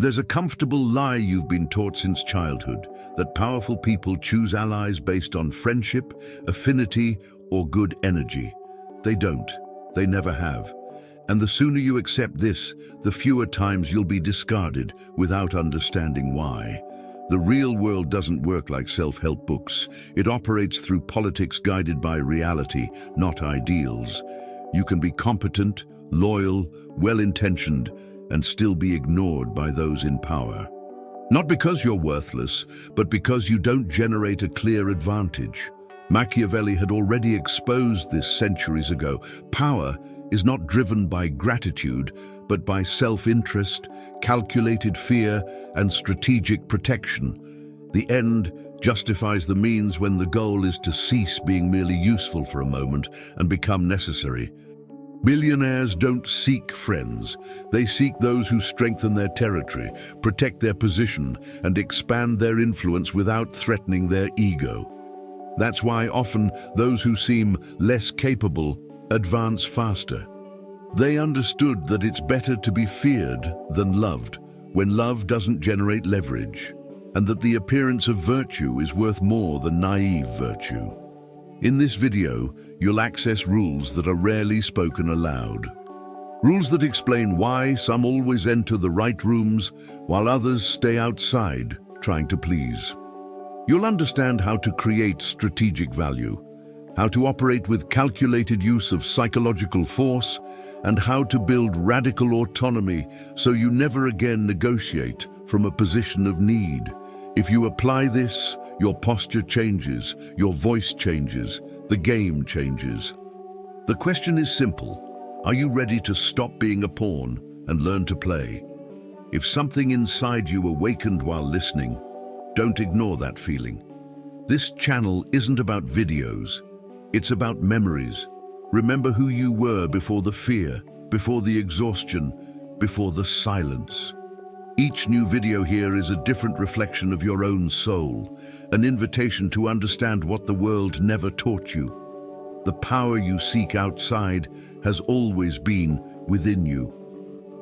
There's a comfortable lie you've been taught since childhood, that powerful people choose allies based on friendship, affinity, or good energy. They don't. They never have. And the sooner you accept this, the fewer times you'll be discarded without understanding why. The real world doesn't work like self-help books. It operates through politics guided by reality, not ideals. You can be competent, loyal, well-intentioned, and still be ignored by those in power. Not because you're worthless, but because you don't generate a clear advantage. Machiavelli had already exposed this centuries ago. Power is not driven by gratitude, but by self-interest, calculated fear, and strategic protection. The end justifies the means when the goal is to cease being merely useful for a moment and become necessary. Billionaires don't seek friends. They seek those who strengthen their territory, protect their position, and expand their influence without threatening their ego. That's why often those who seem less capable advance faster. They understood that it's better to be feared than loved when love doesn't generate leverage, and that the appearance of virtue is worth more than naive virtue. In this video, you'll access rules that are rarely spoken aloud. Rules that explain why some always enter the right rooms while others stay outside trying to please. You'll understand how to create strategic value, how to operate with calculated use of psychological force, and how to build radical autonomy so you never again negotiate from a position of need. If you apply this, your posture changes, your voice changes, the game changes. The question is simple. Are you ready to stop being a pawn and learn to play? If something inside you awakened while listening, don't ignore that feeling. This channel isn't about videos. It's about memories. Remember who you were before the fear, before the exhaustion, before the silence. Each new video here is a different reflection of your own soul, an invitation to understand what the world never taught you. The power you seek outside has always been within you.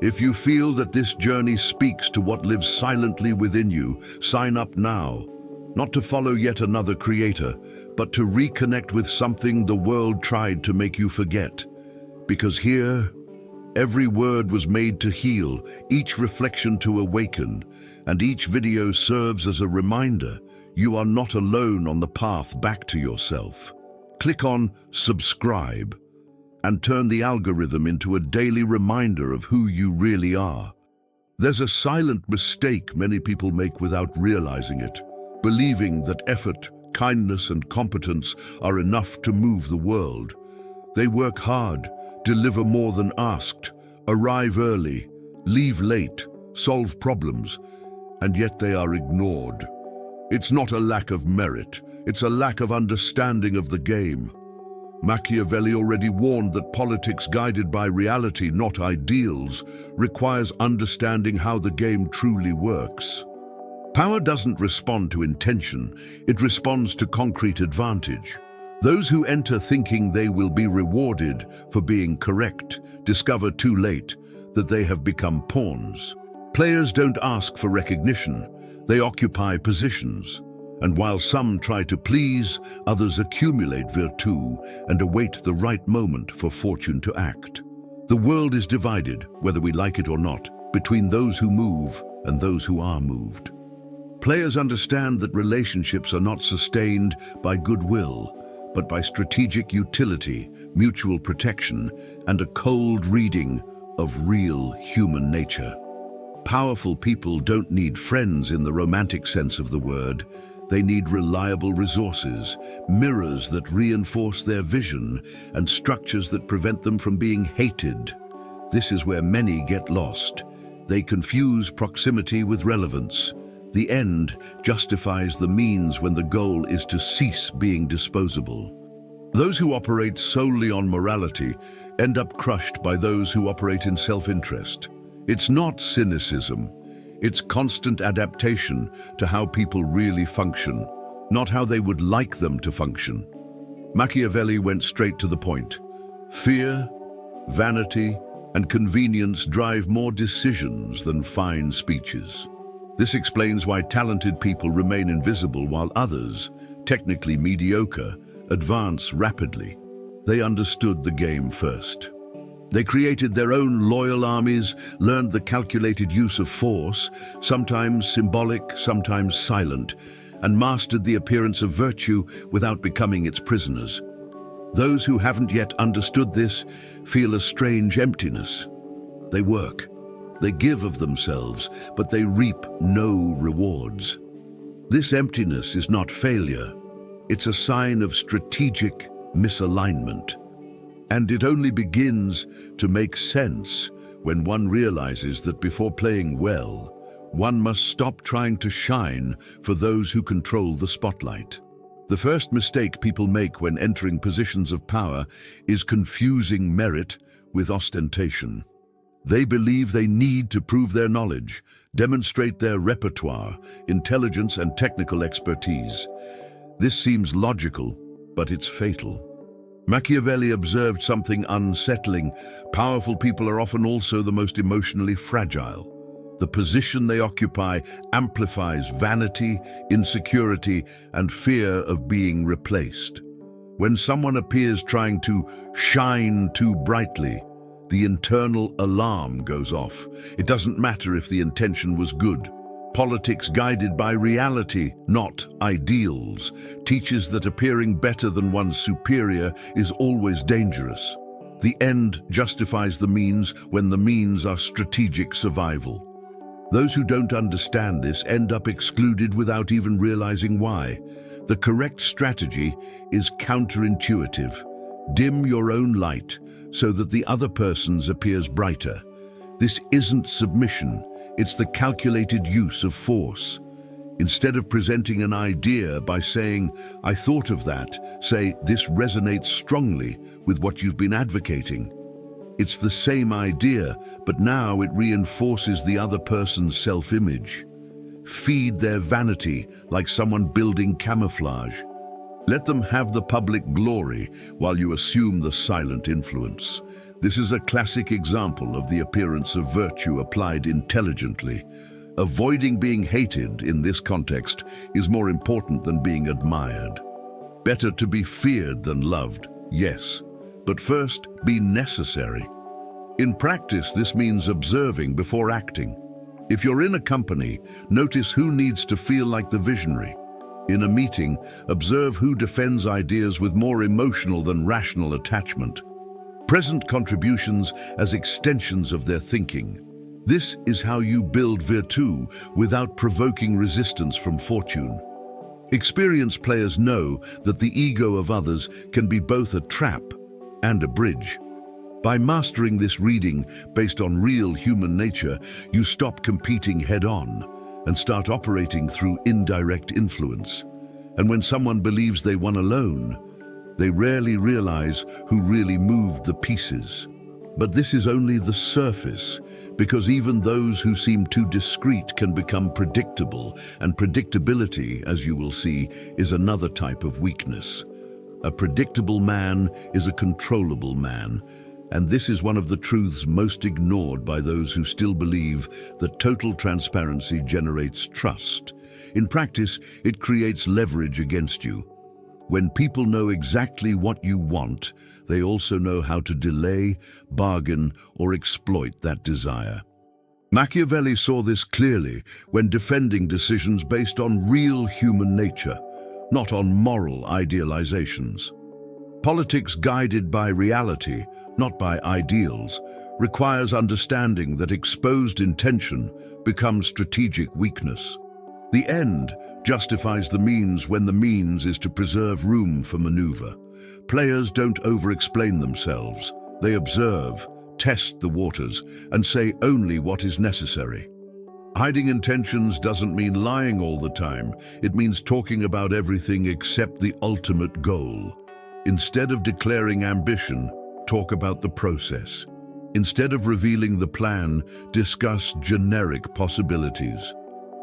If you feel that this journey speaks to what lives silently within you, sign up now. Not to follow yet another creator, but to reconnect with something the world tried to make you forget. Because here, every word was made to heal, each reflection to awaken, and each video serves as a reminder you are not alone on the path back to yourself. Click on subscribe and turn the algorithm into a daily reminder of who you really are. There's a silent mistake many people make without realizing it, believing that effort, kindness, and competence are enough to move the world. They work hard, deliver more than asked, arrive early, leave late, solve problems, and yet they are ignored. It's not a lack of merit, it's a lack of understanding of the game. Machiavelli already warned that politics guided by reality, not ideals, requires understanding how the game truly works. Power doesn't respond to intention, it responds to concrete advantage. Those who enter thinking they will be rewarded for being correct discover too late that they have become pawns. Players don't ask for recognition, they occupy positions. And while some try to please, others accumulate virtue and await the right moment for fortune to act. The world is divided, whether we like it or not, between those who move and those who are moved. Players understand that relationships are not sustained by goodwill, but by strategic utility, mutual protection, and a cold reading of real human nature. Powerful people don't need friends in the romantic sense of the word. They need reliable resources, mirrors that reinforce their vision, and structures that prevent them from being hated. This is where many get lost. They confuse proximity with relevance. The end justifies the means when the goal is to cease being disposable. Those who operate solely on morality end up crushed by those who operate in self-interest. It's not cynicism. It's constant adaptation to how people really function, not how they would like them to function. Machiavelli went straight to the point. Fear, vanity, and convenience drive more decisions than fine speeches. This explains why talented people remain invisible while others, technically mediocre, advance rapidly. They understood the game first. They created their own loyal armies, learned the calculated use of force, sometimes symbolic, sometimes silent, and mastered the appearance of virtue without becoming its prisoners. Those who haven't yet understood this feel a strange emptiness. They work, they give of themselves, but they reap no rewards. This emptiness is not failure. It's a sign of strategic misalignment. And it only begins to make sense when one realizes that before playing well, one must stop trying to shine for those who control the spotlight. The first mistake people make when entering positions of power is confusing merit with ostentation. They believe they need to prove their knowledge, demonstrate their repertoire, intelligence, and technical expertise. This seems logical, but it's fatal. Machiavelli observed something unsettling. Powerful people are often also the most emotionally fragile. The position they occupy amplifies vanity, insecurity, and fear of being replaced. When someone appears trying to shine too brightly, the internal alarm goes off. It doesn't matter if the intention was good. Politics guided by reality, not ideals, teaches that appearing better than one's superior is always dangerous. The end justifies the means when the means are strategic survival. Those who don't understand this end up excluded without even realizing why. The correct strategy is counterintuitive. Dim your own light so that the other person's appears brighter. This isn't submission, it's the calculated use of force. Instead of presenting an idea by saying, "I thought of that," say, "This resonates strongly with what you've been advocating." It's the same idea, but now it reinforces the other person's self-image. Feed their vanity like someone building camouflage. Let them have the public glory while you assume the silent influence. This is a classic example of the appearance of virtue applied intelligently. Avoiding being hated in this context is more important than being admired. Better to be feared than loved, yes, but first be necessary. In practice, this means observing before acting. If you're in a company, notice who needs to feel like the visionary. In a meeting, observe who defends ideas with more emotional than rational attachment. Present contributions as extensions of their thinking. This is how you build virtue without provoking resistance from fortune. Experienced players know that the ego of others can be both a trap and a bridge. By mastering this reading based on real human nature, you stop competing head-on and start operating through indirect influence. And when someone believes they won alone, they rarely realize who really moved the pieces. But this is only the surface, because even those who seem too discreet can become predictable, and predictability, as you will see, is another type of weakness. A predictable man is a controllable man, and this is one of the truths most ignored by those who still believe that total transparency generates trust. In practice, it creates leverage against you. When people know exactly what you want, they also know how to delay, bargain, or exploit that desire. Machiavelli saw this clearly when defending decisions based on real human nature, not on moral idealizations. Politics guided by reality, not by ideals, requires understanding that exposed intention becomes strategic weakness. The end justifies the means when the means is to preserve room for maneuver. Players don't over-explain themselves. They observe, test the waters, and say only what is necessary. Hiding intentions doesn't mean lying all the time. It means talking about everything except the ultimate goal. Instead of declaring ambition, talk about the process. Instead of revealing the plan, discuss generic possibilities.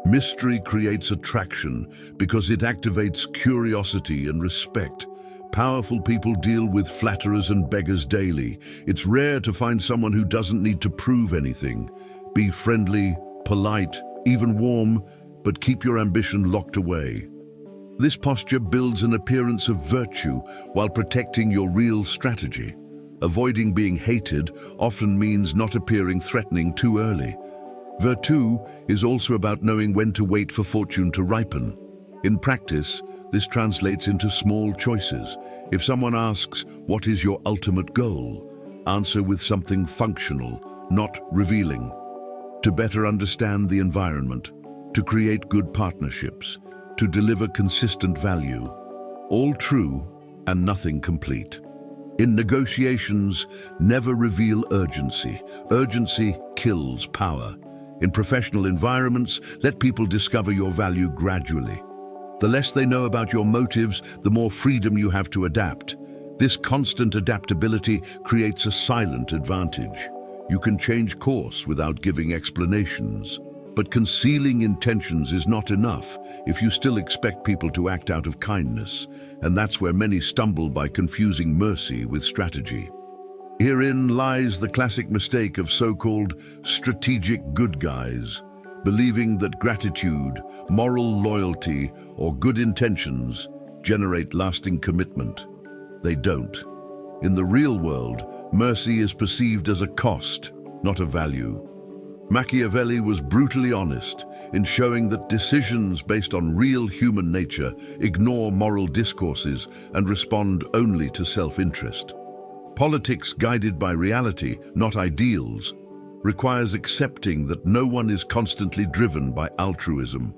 Mystery creates attraction because it activates curiosity and respect. Powerful people deal with flatterers and beggars daily. It's rare to find someone who doesn't need to prove anything. Be friendly, polite, even warm, but keep your ambition locked away. This posture builds an appearance of virtue while protecting your real strategy. Avoiding being hated often means not appearing threatening too early. Virtue is also about knowing when to wait for fortune to ripen. In practice, this translates into small choices. If someone asks, "What is your ultimate goal?" answer with something functional, not revealing. To better understand the environment, to create good partnerships, to deliver consistent value. All true and nothing complete. In negotiations, never reveal urgency. Urgency kills power. In professional environments, let people discover your value gradually. The less they know about your motives, the more freedom you have to adapt. This constant adaptability creates a silent advantage. You can change course without giving explanations. But concealing intentions is not enough if you still expect people to act out of kindness, and that's where many stumble by confusing mercy with strategy. Herein lies the classic mistake of so-called strategic good guys, believing that gratitude, moral loyalty, or good intentions generate lasting commitment. They don't. In the real world, mercy is perceived as a cost, not a value. Machiavelli was brutally honest in showing that decisions based on real human nature ignore moral discourses and respond only to self-interest. Politics guided by reality, not ideals, requires accepting that no one is constantly driven by altruism.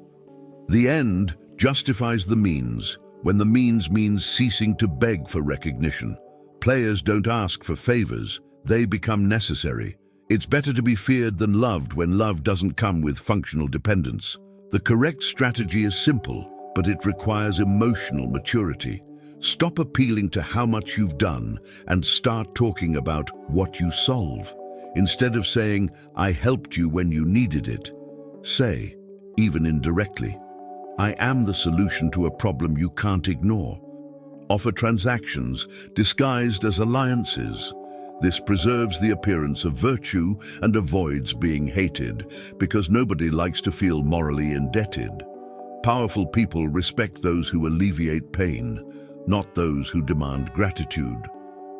The end justifies the means when the means means ceasing to beg for recognition. Players don't ask for favors, they become necessary. It's better to be feared than loved when love doesn't come with functional dependence. The correct strategy is simple, but it requires emotional maturity. Stop appealing to how much you've done and start talking about what you solve. Instead of saying, "I helped you when you needed it," say, even indirectly, "I am the solution to a problem you can't ignore." Offer transactions disguised as alliances. This preserves the appearance of virtue and avoids being hated, because nobody likes to feel morally indebted. Powerful people respect those who alleviate pain, not those who demand gratitude.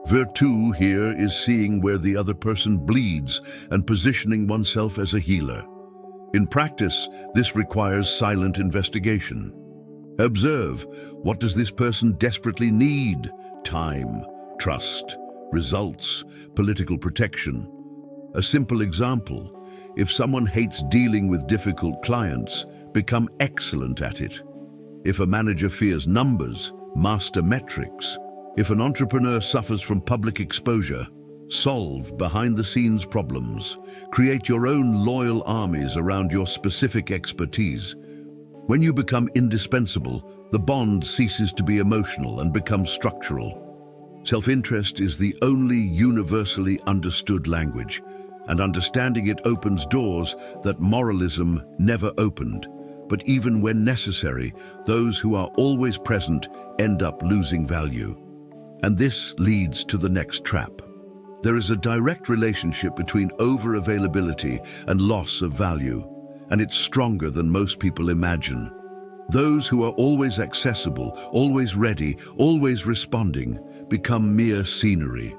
Virtue here is seeing where the other person bleeds and positioning oneself as a healer. In practice, this requires silent investigation. Observe, what does this person desperately need? Time, trust, results, political protection. A simple example, if someone hates dealing with difficult clients, become excellent at it. If a manager fears numbers, master metrics. If an entrepreneur suffers from public exposure, solve behind-the-scenes problems. Create your own loyal armies around your specific expertise. When you become indispensable, the bond ceases to be emotional and becomes structural. Self-interest is the only universally understood language, and understanding it opens doors that moralism never opened. But even when necessary, those who are always present end up losing value. And this leads to the next trap. There is a direct relationship between over-availability and loss of value, and it's stronger than most people imagine. Those who are always accessible, always ready, always responding, become mere scenery.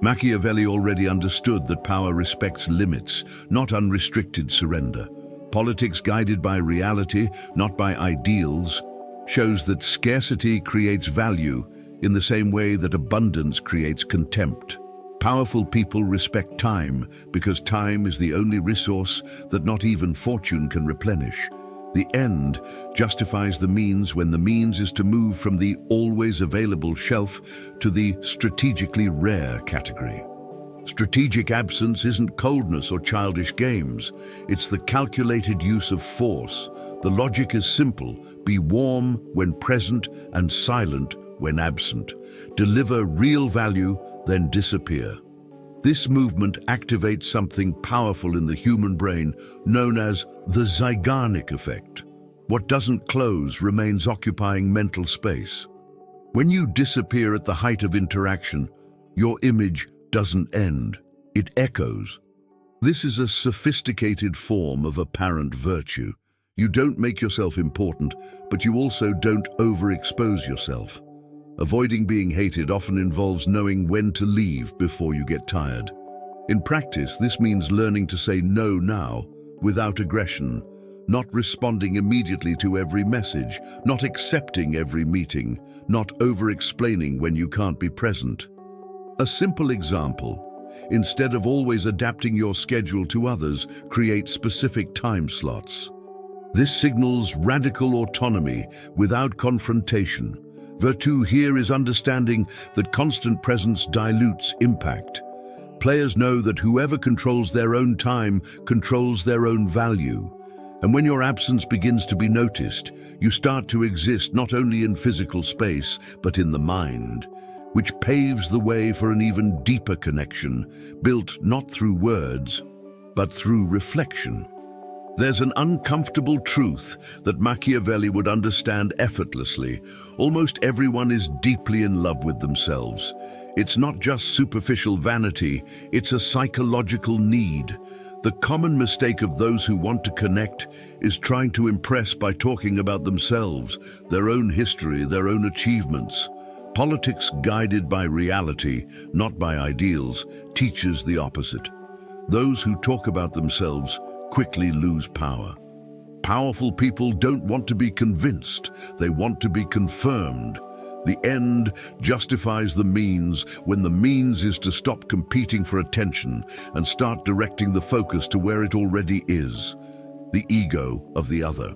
Machiavelli already understood that power respects limits, not unrestricted surrender. Politics guided by reality, not by ideals, shows that scarcity creates value in the same way that abundance creates contempt. Powerful people respect time because time is the only resource that not even fortune can replenish. The end justifies the means when the means is to move from the always available shelf to the strategically rare category. Strategic absence isn't coldness or childish games. It's the calculated use of force. The logic is simple. Be warm when present and silent when absent. Deliver real value, then disappear. This movement activates something powerful in the human brain known as the Zeigarnik effect. What doesn't close remains occupying mental space. When you disappear at the height of interaction, your image doesn't end, it echoes. This is a sophisticated form of apparent virtue. You don't make yourself important, but you also don't overexpose yourself. Avoiding being hated often involves knowing when to leave before you get tired. In practice, this means learning to say no now, without aggression, not responding immediately to every message, not accepting every meeting, not over-explaining when you can't be present. A simple example: instead of always adapting your schedule to others, create specific time slots. This signals radical autonomy without confrontation. Virtue here is understanding that constant presence dilutes impact. Players know that whoever controls their own time controls their own value. And when your absence begins to be noticed, you start to exist not only in physical space, but in the mind, which paves the way for an even deeper connection, built not through words, but through reflection. There's an uncomfortable truth that Machiavelli would understand effortlessly. Almost everyone is deeply in love with themselves. It's not just superficial vanity, it's a psychological need. The common mistake of those who want to connect is trying to impress by talking about themselves, their own history, their own achievements. Politics guided by reality, not by ideals, teaches the opposite. Those who talk about themselves quickly lose power. Powerful people don't want to be convinced, they want to be confirmed. The end justifies the means when the means is to stop competing for attention and start directing the focus to where it already is, the ego of the other.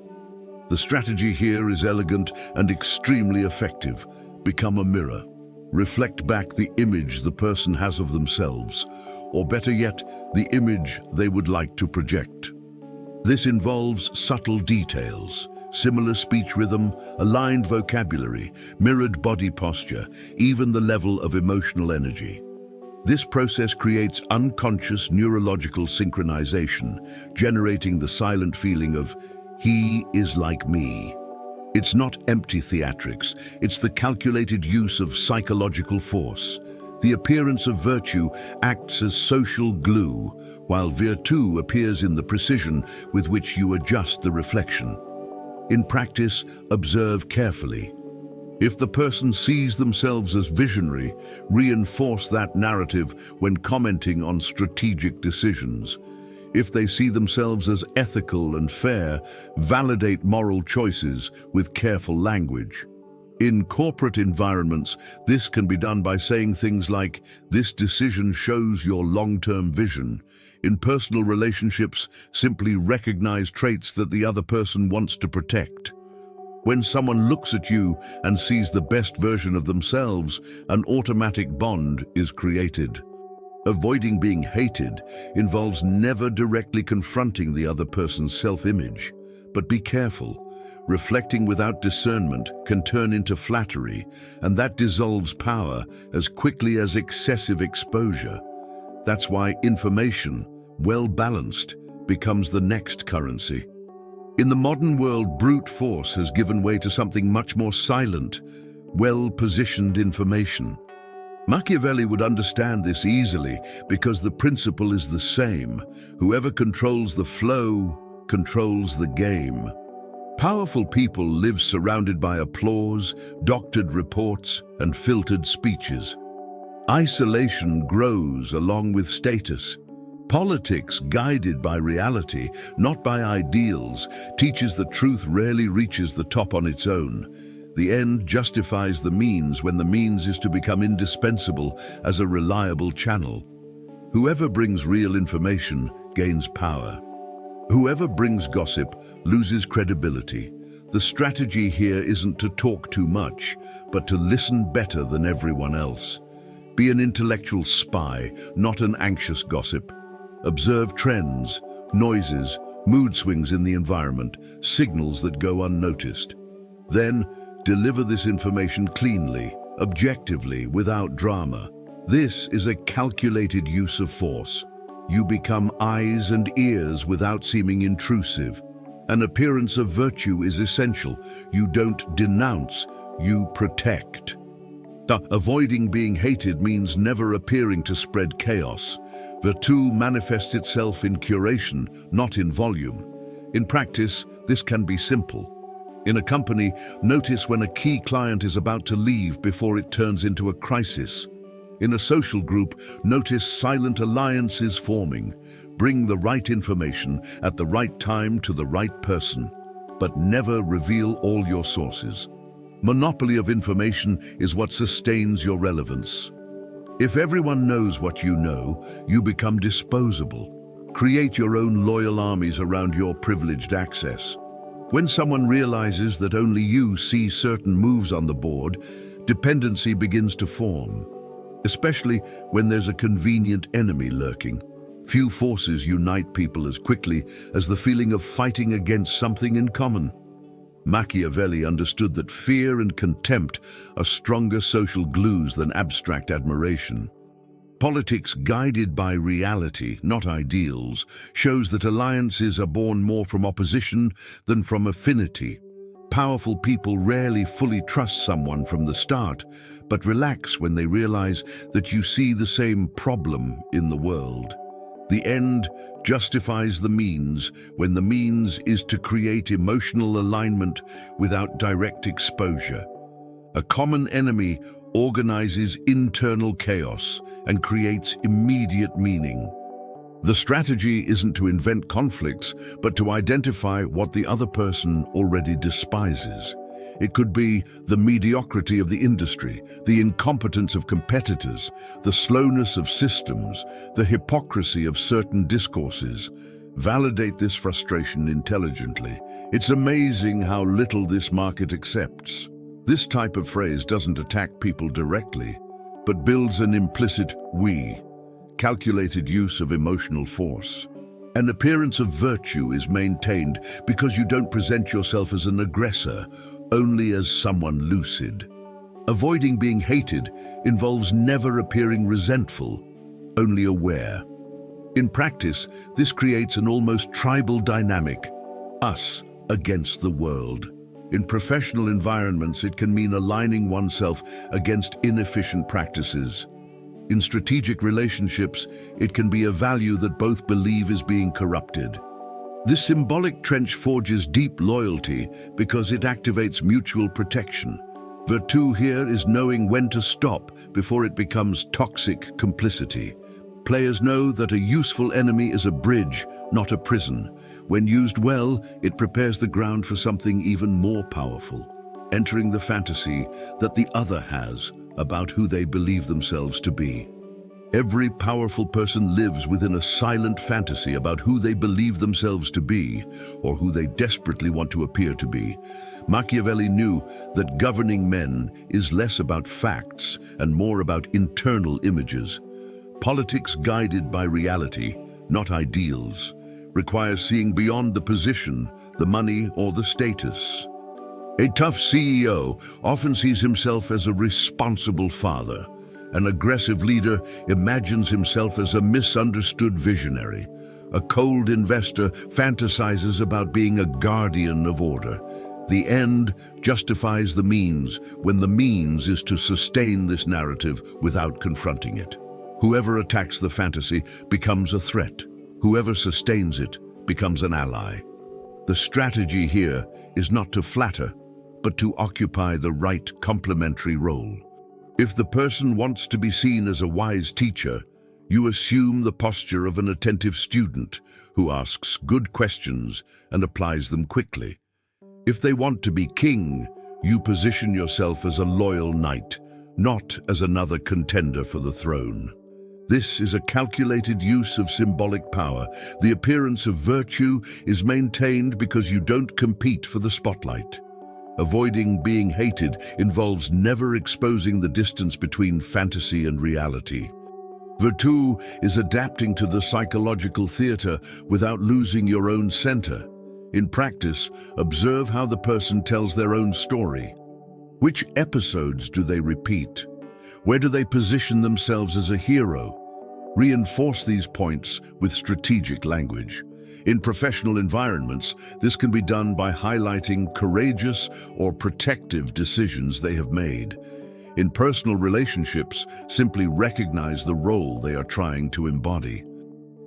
The strategy here is elegant and extremely effective. Become a mirror. Reflect back the image the person has of themselves, or better yet, the image they would like to project. This involves subtle details, similar speech rhythm, aligned vocabulary, mirrored body posture, even the level of emotional energy. This process creates unconscious neurological synchronization, generating the silent feeling of, "He is like me." It's not empty theatrics, it's the calculated use of psychological force. The appearance of virtue acts as social glue, while virtu appears in the precision with which you adjust the reflection. In practice, observe carefully. If the person sees themselves as visionary, reinforce that narrative when commenting on strategic decisions. If they see themselves as ethical and fair, validate moral choices with careful language. In corporate environments, this can be done by saying things like, "This decision shows your long-term vision." In personal relationships, simply recognize traits that the other person wants to protect. When someone looks at you and sees the best version of themselves, an automatic bond is created. Avoiding being hated involves never directly confronting the other person's self-image. But be careful. Reflecting without discernment can turn into flattery, and that dissolves power as quickly as excessive exposure. That's why information, well balanced, becomes the next currency. In the modern world, brute force has given way to something much more silent, well-positioned information. Machiavelli would understand this easily because the principle is the same. Whoever controls the flow controls the game. Powerful people live surrounded by applause, doctored reports, and filtered speeches. Isolation grows along with status. Politics, guided by reality, not by ideals, teaches that truth rarely reaches the top on its own. The end justifies the means when the means is to become indispensable as a reliable channel. Whoever brings real information gains power. Whoever brings gossip loses credibility. The strategy here isn't to talk too much, but to listen better than everyone else. Be an intellectual spy, not an anxious gossip. Observe trends, noises, mood swings in the environment, signals that go unnoticed. Then, deliver this information cleanly, objectively, without drama. This is a calculated use of force. You become eyes and ears without seeming intrusive. An appearance of virtue is essential. You don't denounce, you protect. Avoiding being hated means never appearing to spread chaos. Virtue manifests itself in curation, not in volume. In practice, this can be simple. In a company, notice when a key client is about to leave before it turns into a crisis. In a social group, notice silent alliances forming. Bring the right information at the right time to the right person, but never reveal all your sources. Monopoly of information is what sustains your relevance. If everyone knows what you know, you become disposable. Create your own loyal armies around your privileged access. When someone realizes that only you see certain moves on the board, dependency begins to form, especially when there's a convenient enemy lurking. Few forces unite people as quickly as the feeling of fighting against something in common. Machiavelli understood that fear and contempt are stronger social glues than abstract admiration. Politics guided by reality, not ideals, shows that alliances are born more from opposition than from affinity. Powerful people rarely fully trust someone from the start, but relax when they realize that you see the same problem in the world. The end justifies the means when the means is to create emotional alignment without direct exposure. A common enemy organizes internal chaos and creates immediate meaning. The strategy isn't to invent conflicts, but to identify what the other person already despises. It could be the mediocrity of the industry, the incompetence of competitors, the slowness of systems, the hypocrisy of certain discourses. Validate this frustration intelligently. It's amazing how little this market accepts. This type of phrase doesn't attack people directly, but builds an implicit "we," calculated use of emotional force. An appearance of virtue is maintained because you don't present yourself as an aggressor, only as someone lucid. Avoiding being hated involves never appearing resentful, only aware. In practice, this creates an almost tribal dynamic, us against the world. In professional environments, it can mean aligning oneself against inefficient practices. In strategic relationships, it can be a value that both believe is being corrupted. This symbolic trench forges deep loyalty because it activates mutual protection. Virtue here is knowing when to stop before it becomes toxic complicity. Players know that a useful enemy is a bridge, not a prison. When used well, it prepares the ground for something even more powerful, entering the fantasy that the other has about who they believe themselves to be. Every powerful person lives within a silent fantasy about who they believe themselves to be, or who they desperately want to appear to be. Machiavelli knew that governing men is less about facts and more about internal images. Politics guided by reality, not ideals, requires seeing beyond the position, the money, or the status. A tough CEO often sees himself as a responsible father. An aggressive leader imagines himself as a misunderstood visionary. A cold investor fantasizes about being a guardian of order. The end justifies the means when the means is to sustain this narrative without confronting it. Whoever attacks the fantasy becomes a threat. Whoever sustains it becomes an ally. The strategy here is not to flatter, but to occupy the right complementary role. If the person wants to be seen as a wise teacher, you assume the posture of an attentive student who asks good questions and applies them quickly. If they want to be king, you position yourself as a loyal knight, not as another contender for the throne. This is a calculated use of symbolic power. The appearance of virtue is maintained because you don't compete for the spotlight. Avoiding being hated involves never exposing the distance between fantasy and reality. Virtue is adapting to the psychological theater without losing your own center. In practice, observe how the person tells their own story. Which episodes do they repeat? Where do they position themselves as a hero? Reinforce these points with strategic language. In professional environments, this can be done by highlighting courageous or protective decisions they have made. In personal relationships, simply recognize the role they are trying to embody.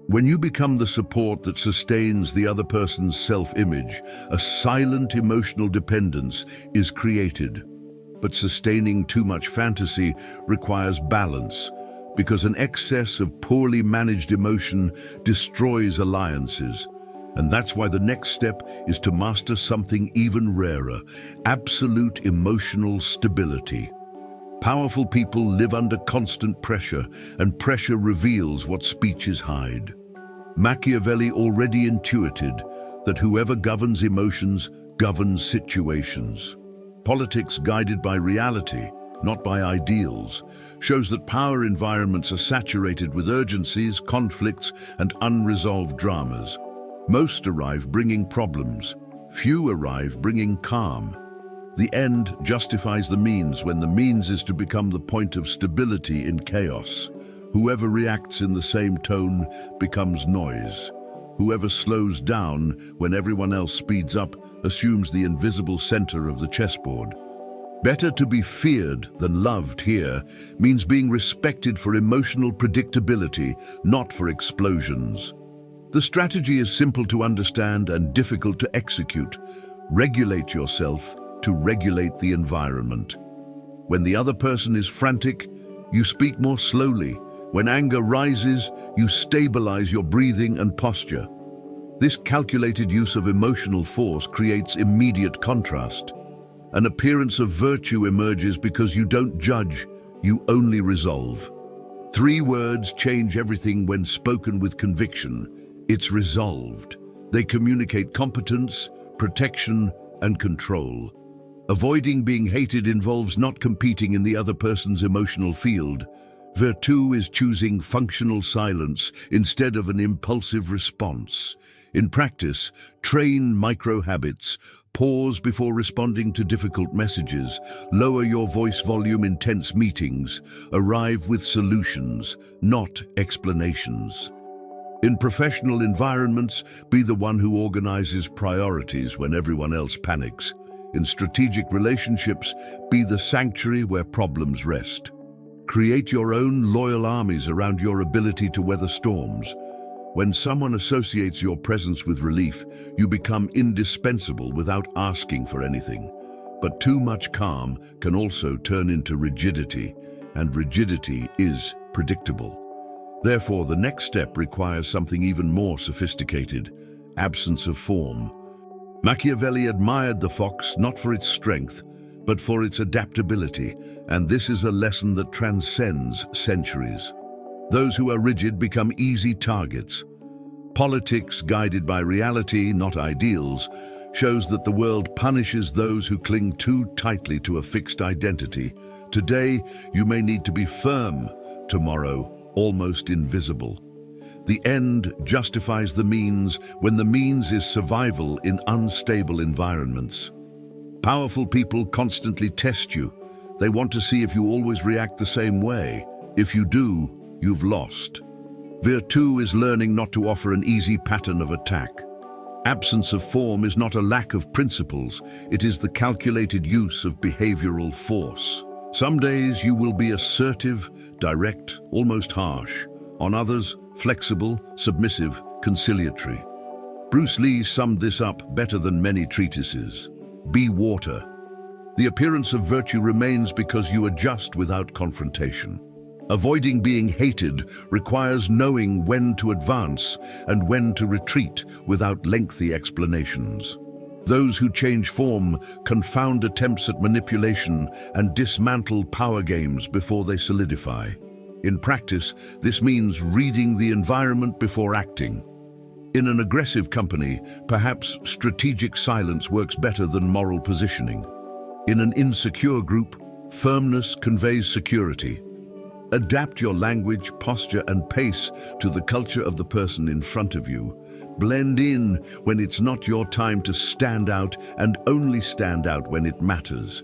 When you become the support that sustains the other person's self-image, a silent emotional dependence is created. But sustaining too much fantasy requires balance, because an excess of poorly managed emotion destroys alliances. And that's why the next step is to master something even rarer: absolute emotional stability. Powerful people live under constant pressure, and pressure reveals what speeches hide. Machiavelli already intuited that whoever governs emotions governs situations. Politics guided by reality, not by ideals, shows that power environments are saturated with urgencies, conflicts, and unresolved dramas. Most arrive bringing problems. Few arrive bringing calm. The end justifies the means when the means is to become the point of stability in chaos. Whoever reacts in the same tone becomes noise. Whoever slows down when everyone else speeds up assumes the invisible center of the chessboard. Better to be feared than loved here means being respected for emotional predictability, not for explosions. The strategy is simple to understand and difficult to execute. Regulate yourself to regulate the environment. When the other person is frantic, you speak more slowly. When anger rises, you stabilize your breathing and posture. This calculated use of emotional force creates immediate contrast. An appearance of virtue emerges because you don't judge, you only resolve. 3 words change everything when spoken with conviction. It's resolved. They communicate competence, protection, and control. Avoiding being hated involves not competing in the other person's emotional field. Virtue is choosing functional silence instead of an impulsive response. In practice, train micro-habits. Pause before responding to difficult messages. Lower your voice volume in tense meetings. Arrive with solutions, not explanations. In professional environments, be the one who organizes priorities when everyone else panics. In strategic relationships, be the sanctuary where problems rest. Create your own loyal armies around your ability to weather storms. When someone associates your presence with relief, you become indispensable without asking for anything. But too much calm can also turn into rigidity, and rigidity is predictable. Therefore, the next step requires something even more sophisticated: absence of form. Machiavelli admired the fox not for its strength, but for its adaptability, and this is a lesson that transcends centuries. Those who are rigid become easy targets. Politics, guided by reality, not ideals, shows that the world punishes those who cling too tightly to a fixed identity. Today, you may need to be firm. Tomorrow, almost invisible. The end justifies the means when the means is survival in unstable environments. Powerful people constantly test you. They want to see if you always react the same way. If you do, you've lost. Virtue is learning not to offer an easy pattern of attack. Absence of form is not a lack of principles, it is the calculated use of behavioral force. Some days you will be assertive, direct, almost harsh. On others, flexible, submissive, conciliatory. Bruce Lee summed this up better than many treatises. Be water. The appearance of virtue remains because you adjust without confrontation. Avoiding being hated requires knowing when to advance and when to retreat without lengthy explanations. Those who change form confound attempts at manipulation and dismantle power games before they solidify. In practice, this means reading the environment before acting. In an aggressive company, perhaps strategic silence works better than moral positioning. In an insecure group, firmness conveys security. Adapt your language, posture, and pace to the culture of the person in front of you. Blend in when it's not your time to stand out, and only stand out when it matters.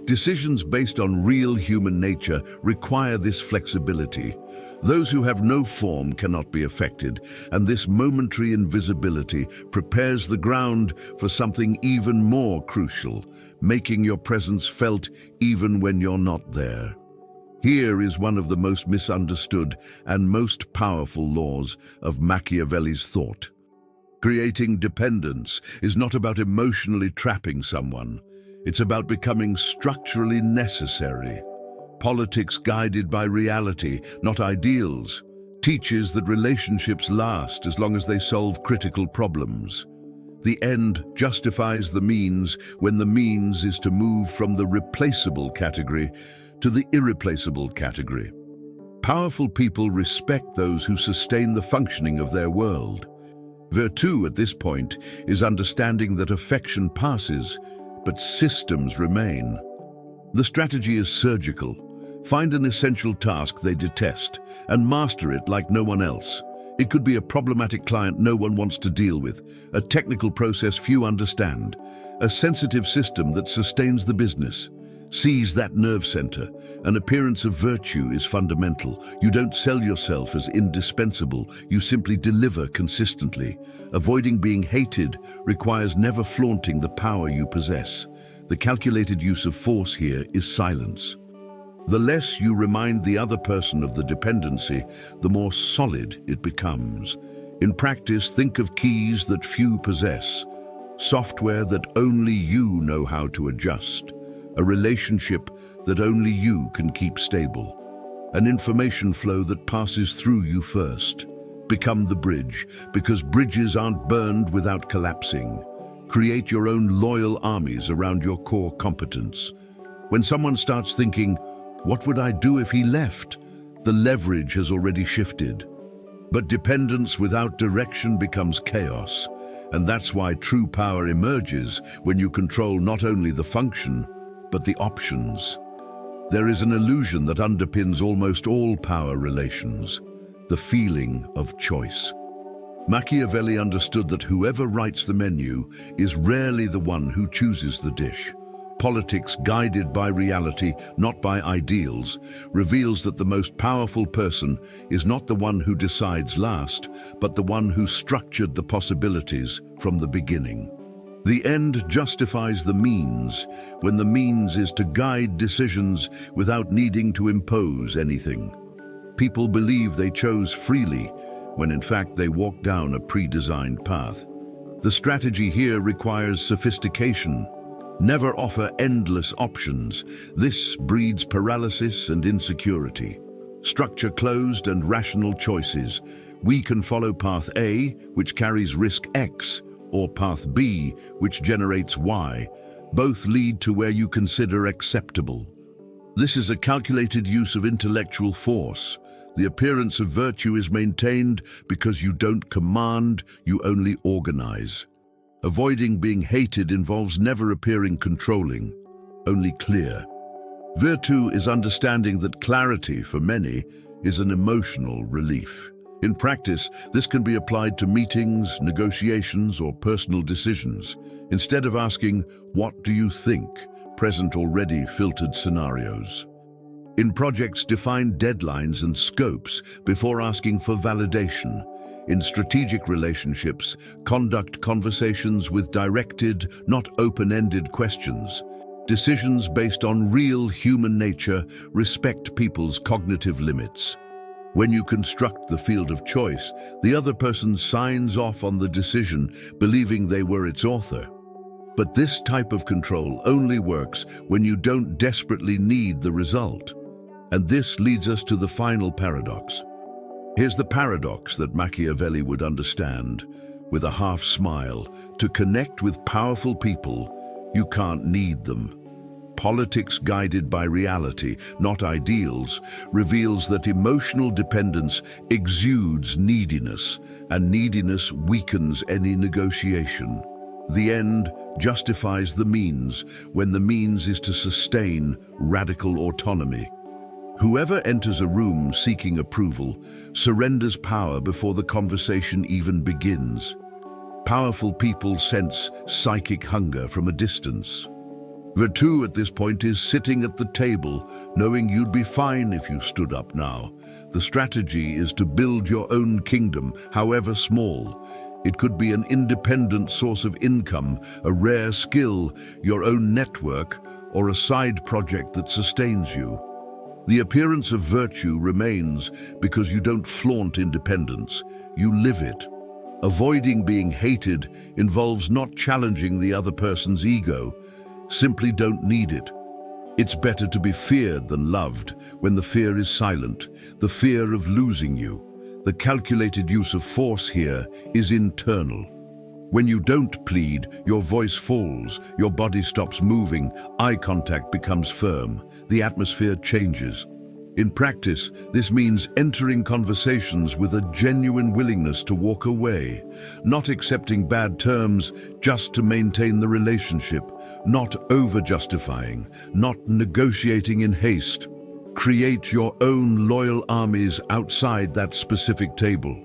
Decisions based on real human nature require this flexibility. Those who have no form cannot be affected, and this momentary invisibility prepares the ground for something even more crucial, making your presence felt even when you're not there. Here is one of the most misunderstood and most powerful laws of Machiavelli's thought. Creating dependence is not about emotionally trapping someone. It's about becoming structurally necessary. Politics guided by reality, not ideals, teaches that relationships last as long as they solve critical problems. The end justifies the means when the means is to move from the replaceable category to the irreplaceable category. Powerful people respect those who sustain the functioning of their world. Virtue at this point is understanding that affection passes, but systems remain. The strategy is surgical. Find an essential task they detest and master it like no one else. It could be a problematic client no one wants to deal with, a technical process few understand, a sensitive system that sustains the business. Seize that nerve center. An appearance of virtue is fundamental. You don't sell yourself as indispensable, you simply deliver consistently. Avoiding being hated requires never flaunting the power you possess. The calculated use of force here is silence. The less you remind the other person of the dependency, the more solid it becomes. In practice, think of keys that few possess, software that only you know how to adjust, a relationship that only you can keep stable, an information flow that passes through you first. Become the bridge, because bridges aren't burned without collapsing. Create your own loyal armies around your core competence. When someone starts thinking, "What would I do if he left?" the leverage has already shifted. But dependence without direction becomes chaos, and that's why true power emerges when you control not only the function, but the options. There is an illusion that underpins almost all power relations, the feeling of choice. Machiavelli understood that whoever writes the menu is rarely the one who chooses the dish. Politics, guided by reality, not by ideals, reveals that the most powerful person is not the one who decides last, but the one who structured the possibilities from the beginning. The end justifies the means, when the means is to guide decisions without needing to impose anything. People believe they chose freely, when in fact they walked down a pre-designed path. The strategy here requires sophistication. Never offer endless options. This breeds paralysis and insecurity. Structure closed and rational choices. We can follow path A, which carries risk X, or path B, which generates Y. Both lead to where you consider acceptable. This is a calculated use of intellectual force. The appearance of virtue is maintained because you don't command, you only organize. Avoiding being hated involves never appearing controlling, only clear. Virtue is understanding that clarity, for many, is an emotional relief. In practice, this can be applied to meetings, negotiations, or personal decisions. Instead of asking, "What do you think?" present already filtered scenarios. In projects, define deadlines and scopes before asking for validation. In strategic relationships, conduct conversations with directed, not open-ended questions. Decisions based on real human nature respect people's cognitive limits. When you construct the field of choice, the other person signs off on the decision, believing they were its author. But this type of control only works when you don't desperately need the result. And this leads us to the final paradox. Here's the paradox that Machiavelli would understand, with a half smile. To connect with powerful people, you can't need them. Politics guided by reality, not ideals, reveals that emotional dependence exudes neediness, and neediness weakens any negotiation. The end justifies the means, when the means is to sustain radical autonomy. Whoever enters a room seeking approval surrenders power before the conversation even begins. Powerful people sense psychic hunger from a distance. Virtue at this point is sitting at the table, knowing you'd be fine if you stood up now. The strategy is to build your own kingdom, however small. It could be an independent source of income, a rare skill, your own network, or a side project that sustains you. The appearance of virtue remains because you don't flaunt independence, you live it. Avoiding being hated involves not challenging the other person's ego. Simply don't need it. It's better to be feared than loved when the fear is silent, the fear of losing you. The calculated use of force here is internal. When you don't plead, your voice falls, your body stops moving, eye contact becomes firm, the atmosphere changes. In practice, this means entering conversations with a genuine willingness to walk away, not accepting bad terms just to maintain the relationship, not over-justifying, not negotiating in haste. Create your own loyal armies outside that specific table.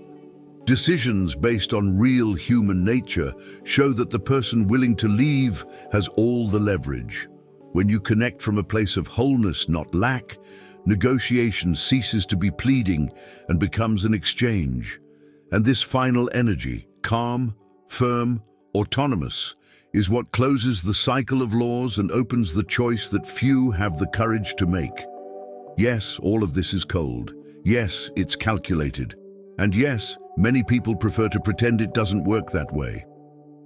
Decisions based on real human nature show that the person willing to leave has all the leverage. When you connect from a place of wholeness, not lack, negotiation ceases to be pleading and becomes an exchange. And this final energy, calm, firm, autonomous, is what closes the cycle of laws and opens the choice that few have the courage to make. Yes, all of this is cold. Yes, it's calculated. And yes, many people prefer to pretend it doesn't work that way.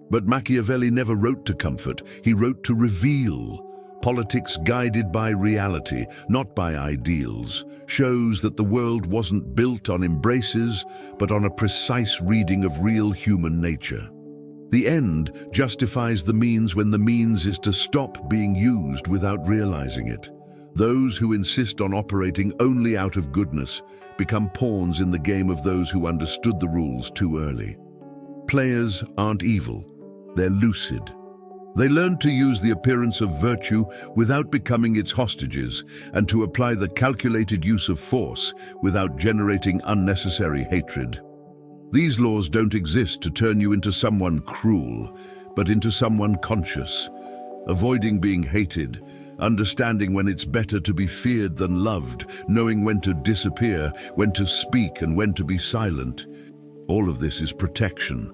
But Machiavelli never wrote to comfort, he wrote to reveal. Politics guided by reality, not by ideals, shows that the world wasn't built on embraces, but on a precise reading of real human nature. The end justifies the means when the means is to stop being used without realizing it. Those who insist on operating only out of goodness become pawns in the game of those who understood the rules too early. Players aren't evil, they're lucid. They learn to use the appearance of virtue without becoming its hostages and to apply the calculated use of force without generating unnecessary hatred. These laws don't exist to turn you into someone cruel, but into someone conscious, avoiding being hated, understanding when it's better to be feared than loved, knowing when to disappear, when to speak, and when to be silent. All of this is protection.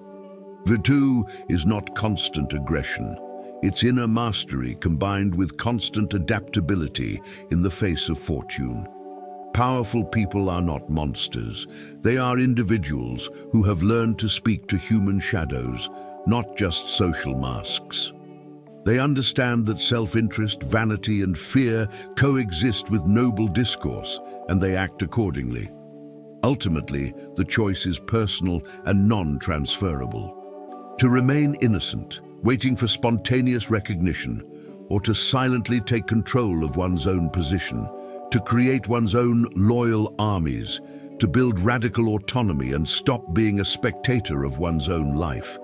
Virtue is not constant aggression. It's inner mastery combined with constant adaptability in the face of fortune. Powerful people are not monsters. They are individuals who have learned to speak to human shadows, not just social masks. They understand that self-interest, vanity, and fear coexist with noble discourse, and they act accordingly. Ultimately, the choice is personal and non-transferable. To remain innocent, waiting for spontaneous recognition, or to silently take control of one's own position, to create one's own loyal armies, to build radical autonomy and stop being a spectator of one's own life.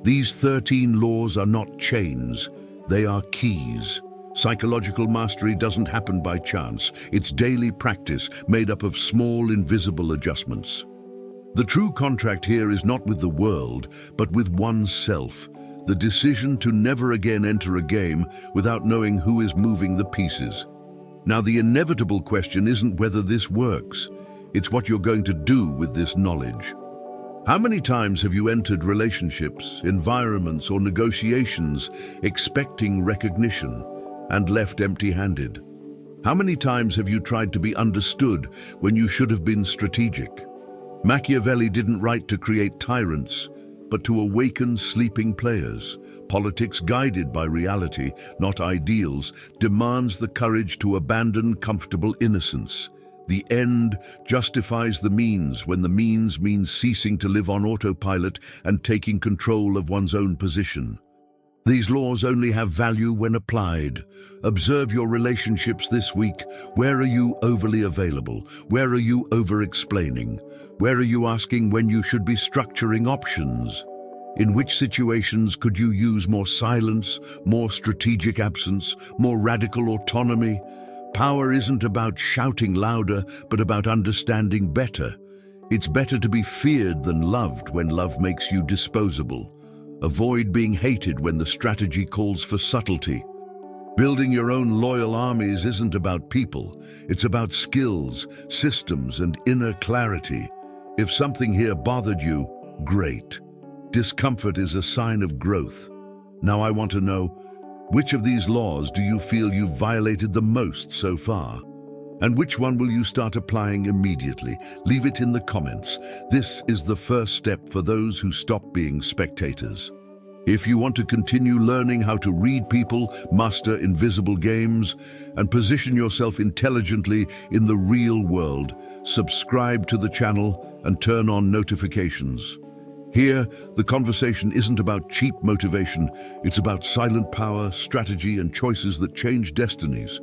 These 13 laws are not chains, they are keys. Psychological mastery doesn't happen by chance. It's daily practice made up of small, invisible adjustments. The true contract here is not with the world, but with oneself. The decision to never again enter a game without knowing who is moving the pieces. Now, the inevitable question isn't whether this works. It's what you're going to do with this knowledge. How many times have you entered relationships, environments, or negotiations expecting recognition and left empty-handed? How many times have you tried to be understood when you should have been strategic? Machiavelli didn't write to create tyrants, but to awaken sleeping players. Politics guided by reality, not ideals, demands the courage to abandon comfortable innocence. The end justifies the means when the means means ceasing to live on autopilot and taking control of one's own position. These laws only have value when applied. Observe your relationships this week. Where are you overly available? Where are you over-explaining? Where are you asking when you should be structuring options? In which situations could you use more silence, more strategic absence, more radical autonomy? Power isn't about shouting louder, but about understanding better. It's better to be feared than loved when love makes you disposable. Avoid being hated when the strategy calls for subtlety. Building your own loyal armies isn't about people. It's about skills, systems, and inner clarity. If something here bothered you, great. Discomfort is a sign of growth. Now I want to know, which of these laws do you feel you've violated the most so far? And which one will you start applying immediately? Leave it in the comments. This is the first step for those who stop being spectators. If you want to continue learning how to read people, master invisible games, and position yourself intelligently in the real world, subscribe to the channel and turn on notifications. Here, the conversation isn't about cheap motivation, it's about silent power, strategy, and choices that change destinies.